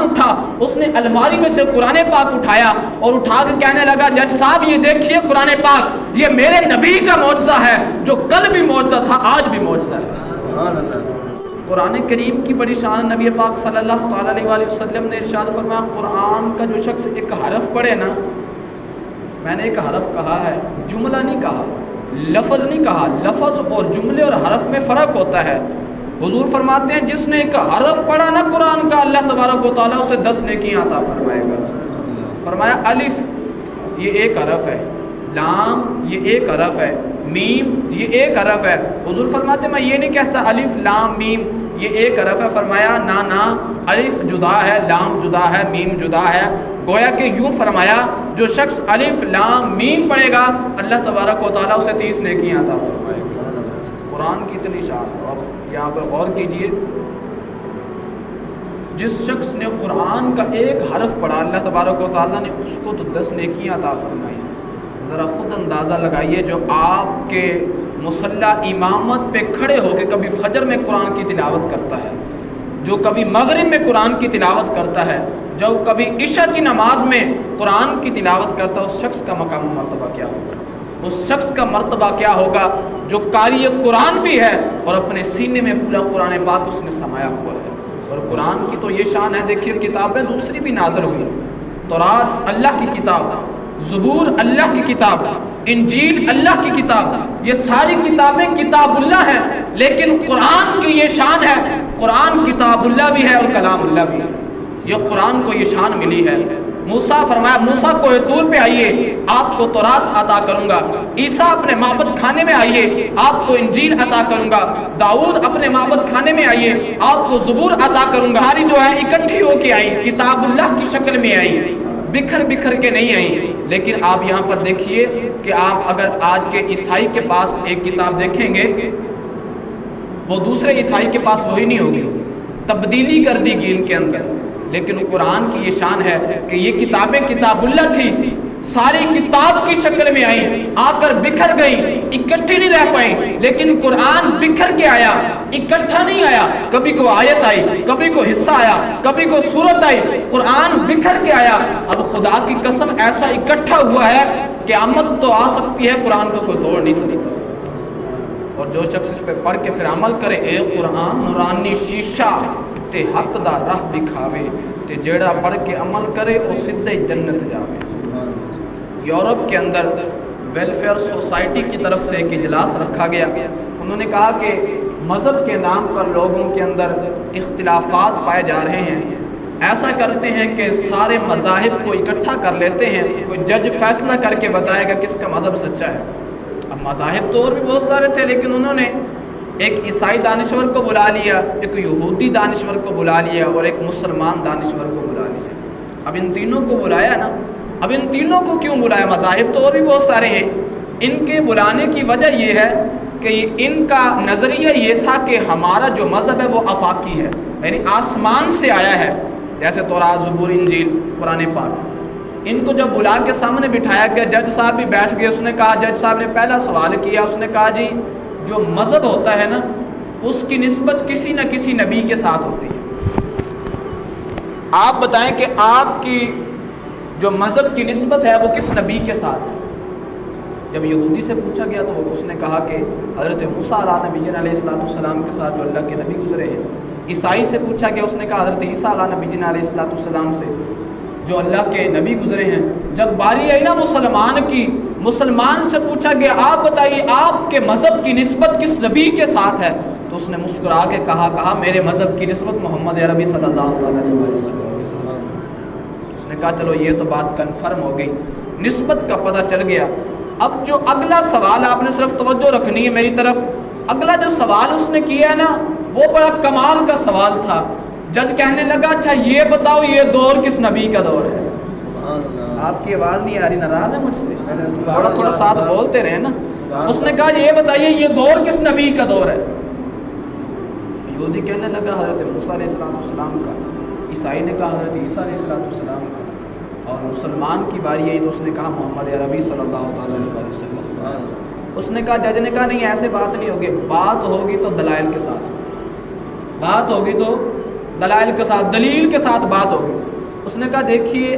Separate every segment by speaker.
Speaker 1: कुरान उठा, उसने अलमारी में से कुरान पाक उठाया और उठा कर कहने लगा, जज साहब ये देखिए कुरान पाक, ये मेरे नबी का मौजज़ा है, जो कल भी मौजज़ा था आज भी मौजज़ा है। कुरान करीम की बड़ी शान। नबी पाक सल्लल्लाहु अलैहि वसल्लम ने इरशाद फरमाया, कुरान का जो शख्स एक हरफ पढ़े ना, मैंने एक हरफ कहा है, जुमला नहीं कहा, लफ्ज़ नहीं कहा, लफ्ज़ और जुमले और हरफ में फ़र्क होता है। हुजूर फरमाते हैं, जिसने एक हरफ पढ़ा ना कुरान का, अल्लाह तबारक व तआला उसे 10 नेकियां अता फरमाएगा। फरमाया अलिफ ये एक हरफ है, लाम ये एक हरफ है, मीम ये एक हरफ है। हुजूर फरमाते मैं ये नहीं कहता अलिफ लाम मीम ये एक हरफ है। फरमाया ना ना, अलिफ जुदा है, लाम जुदा है, मीम जुदा है। गोया कि यूँ फरमाया, जो शख्स अलिफ लाम मीम पढ़ेगा अल्लाह तबारक व तआला उसे 30 नेकियां अता फरमाएगा। कुरान की इतनी शान। अब यहाँ पर गौर कीजिए, जिस शख्स ने कुरान का एक हरफ पढ़ा अल्लाह तबारक व तआला ने उसको तो 10 नेकियां अता फरमाई। ज़रा ख़ुद अंदाज़ा लगाइए, जो आपके मुसल्ला इमामत पे खड़े होकर कभी फजर में कुरान की तिलावत करता है, जो कभी मगरिब में कुरान की तिलावत करता है, जो कभी इशा की नमाज में कुरान की तिलावत करता है, उस शख्स का मकाम मर्तबा क्या होगा? उस शख्स का मर्तबा क्या होगा जो कारी कुरान भी है और अपने सीने में पूरा कुरान पाक उसने समाया हुआ है। और कुरान की तो ये शान है, देखिए किताबें दूसरी भी नाज़िल हुई, तौरात अल्लाह की किताब, ज़बूर अल्लाह की किताब, इंजील अल्लाह की किताब, ये सारी किताबें किताबुल्लाह हैं। लेकिन कुरान की ये शान है, कुरान किताबुल्लाह भी है और कलामुल्लाह भी है। ये कुरान को ये शान मिली है। मूसा फरमाया, मूसा को तूर पे आइए, आपको तौरात अता करूंगा। ईसा अपने माबद खाने में आइए, आपको इंजील अता करूंगा। दाऊद अपने माबद खाने में आइए, आपको ज़बूर अता करूंगा। सारी जो है इकट्ठी होके आई, किताबुल्लाह की शक्ल में आई, बिखर बिखर के नहीं आई। लेकिन आप यहाँ पर देखिए कि आप अगर आज के ईसाई के पास एक किताब देखेंगे, वो दूसरे ईसाई के पास वही नहीं होगी, तब्दीली कर दी गई इनके अंदर। लेकिन कुरान की ये शान है कि ये किताबें किताबुल्लाह थी, सारी किताब की शक्ल में आई, आकर बिखर गई, इकट्ठी नहीं रह पाई। लेकिन कुरान बिखर के आया, इकट्ठा नहीं आया। कभी को आयत आई, कभी को हिस्सा आया, कभी को सूरत आई, कुरान बिखर के आया। अब खुदा की कसम ऐसा इकट्ठा हुआ है, क़यामत तो आ सकती है, कुरान को कोई तोड़ नहीं सकता। और जो शख्स इस पर पढ़ के फिर अमल करे, ए कुरान नूरानी शीशा ते हक दा राह दिखावे, ते जेड़ा पढ़ के अमल करे वो सीधे जन्नत जावे। यूरोप के अंदर वेलफेयर सोसाइटी की तरफ से एक इजलास रखा गया। उन्होंने कहा कि मज़हब के नाम पर लोगों के अंदर इख्तिलाफात पाए जा रहे हैं। ऐसा करते हैं कि सारे मज़ाहिब को इकट्ठा कर लेते हैं, कोई जज फैसला करके बताएगा किसका मज़हब सच्चा है। अब मज़ाहिब तो और भी बहुत सारे थे, लेकिन उन्होंने एक ईसाई दानिश्वर को बुला लिया, एक यहूदी दानिश्वर को बुला लिया और एक मुसलमान दानिश्वर को बुला लिया। अब इन तीनों को बुलाया ना, अब इन तीनों को क्यों बुलाया? मज़ाहिब तो और भी बहुत सारे हैं। इनके बुलाने की वजह यह है कि इनका नज़रिया ये था कि हमारा जो मज़हब है वो आफाकी है, यानी आसमान से आया है, जैसे तौरात, ज़बूर, इंजील, कुरान पाक। इनको जब बुला के सामने बिठाया गया, जज साहब भी बैठ गए। उसने कहा, जज साहब ने पहला सवाल किया, उसने कहा जी जो मज़हब होता है ना, उसकी निस्बत किसी न किसी नबी के साथ होती है। आप बताएं कि आपकी जो मज़हब की निस्बत है वो किस नबी के साथ है? जब यहूदी से पूछा गया तो उसने कहा कि हज़रत मूसा अलैहिस्सलाम के साथ जो अल्लाह के नबी गुजरे हैं। ईसाई से पूछा गया, उसने कहा हज़रत ईसा अलैहिस्सलाम से जो अल्लाह के नबी गुजरे हैं। जब बारी आई ना मुसलमान की, मुसलमान से पूछा गया आप बताइए आपके मज़हब की निस्बत किस नबी के साथ है? तो उसने मुस्कुरा के कहा मेरे मज़हब की निस्बत मोहम्मद अरबी सल्लल्लाहु अलैहि वसल्लम के साथ है। उसने कहा चलो ये तो बात कन्फर्म हो गई, निस्बत का पता चल गया। अब जो अगला सवाल आपने सिर्फ तवज्जो रखनी है मेरी तरफ, अगला जो सवाल उसने किया है ना वो बड़ा कमाल का सवाल था। जज कहने लगा अच्छा ये बताओ ये दौर किस नबी का दौर है? आपकी आवाज़ नहीं आ रही, नाराज़ है मुझसे? थोड़ा थोड़ा साथ बोलते रहे ना। उसने कहा ये बताइए ये दौर किस नबी का दौर है? यहूदी कहने लगा हज़रत मूसा अलैहिस्सलाम का, ईसाई ने कहा हज़रत ईसा अलैहिस्सलाम का, और मुसलमान की बारी आई तो उसने कहा मोहम्मद अरबी सल्लल्लाहु अलैहि वसल्लम। उसने कहा, जज ने कहा नहीं ऐसे बात नहीं होगी, बात होगी तो दलाइल के साथ, बात होगी तो दलाइल के साथ, दलील के साथ बात होगी। उसने कहा देखिए,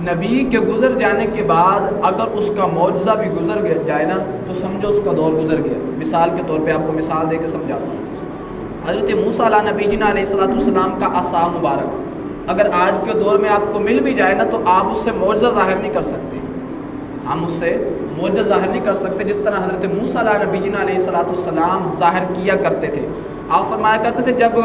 Speaker 1: नबी के गुज़र जाने के बाद अगर उसका मौजज़ा भी गुज़र जाए ना तो समझो उसका दौर गुज़र गया। मिसाल के तौर पे आपको मिसाल दे के समझाता हूँ। हज़रत मूसा अला नबीना अलैहिस्सलाम का असा मुबारक अगर आज के दौर में आपको मिल भी जाए ना तो आप उससे मौजज़ा ज़ाहिर नहीं कर सकते, हम उससे मौजज़ा ज़ाहिर नहीं कर सकते जिस तरह हज़रत मूसा अला नबीना अलैहिस्सलाम ज़ाहिर किया करते थे। आप फरमाया करते थे जब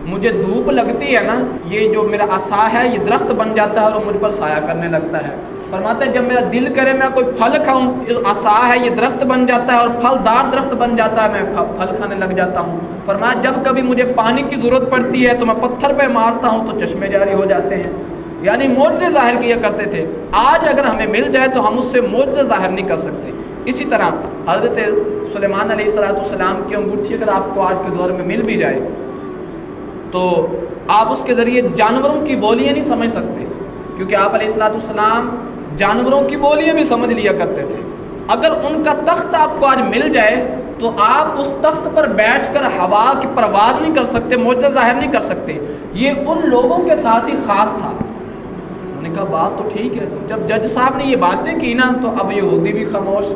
Speaker 1: मुझे धूप लगती है ना, ये जो मेरा असा है ये दरख्त बन जाता है और मुझ पर साया करने लगता है। फरमाते हैं जब मेरा दिल करे मैं कोई फल खाऊं, जो असा है ये दरख्त बन जाता है और फलदार दरख्त बन जाता है, मैं फल खाने लग जाता हूँ। फरमाया जब कभी मुझे पानी की ज़रूरत पड़ती है तो मैं पत्थर पे मारता हूँ तो चश्मे जारी हो जाते हैं। यानी मौजज़े ज़ाहिर किया करते थे। आज अगर हमें मिल जाए तो हम उससे मौजज़े ज़ाहिर नहीं कर सकते। इसी तरह हज़रत सुलेमान अलैहिस्सलाम की अंगूठी अगर आपको आज के दौर में मिल भी जाए तो आप उसके ज़रिए जानवरों की बोलियाँ नहीं समझ सकते, क्योंकि आप अलैहिस्सलाम जानवरों की बोलियाँ भी समझ लिया करते थे। अगर उनका तख्त आपको आज मिल जाए तो आप उस तख्त पर बैठकर हवा की परवाज़ नहीं कर सकते, मौजज़ा ज़ाहिर नहीं कर सकते। ये उन लोगों के साथ ही ख़ास था। उन्होंने कहा बात तो ठीक है। जब जज साहब ने ये बातें की ना तो अब यहूदी भी खामोश,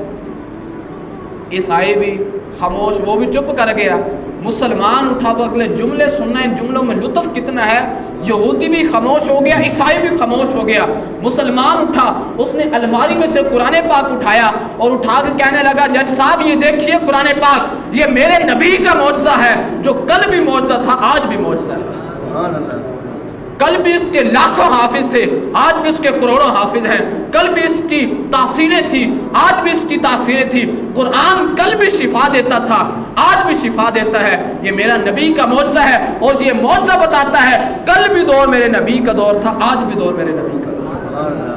Speaker 1: ईसाई भी खामोश, वो भी चुप कर गया। मुसलमान उठा, वो अगले जुमले सुनना, इन जुमलों में लुत्फ़ कितना है। यहूदी भी खामोश हो गया, ईसाई भी खामोश हो गया। मुसलमान उठा, उसने अलमारी में से कुरान पाक उठाया और उठा के कहने लगा जज साहब ये देखिए कुरान पाक, ये मेरे नबी का मौजज़ा है, जो कल भी मौजज़ा था आज भी मौजज़ा है। कल भी इसके लाखों हाफिज थे, आज भी इसके करोड़ों हाफिज हैं। कल भी इसकी तासीरें थी, आज भी इसकी तासीरें थी। कुरान कल भी शिफा देता था, आज भी शिफा देता है। ये मेरा नबी का मौजज़ा है और ये मौजज़ा बताता है कल भी दौर मेरे नबी का दौर था, आज भी दौर मेरे नबी का।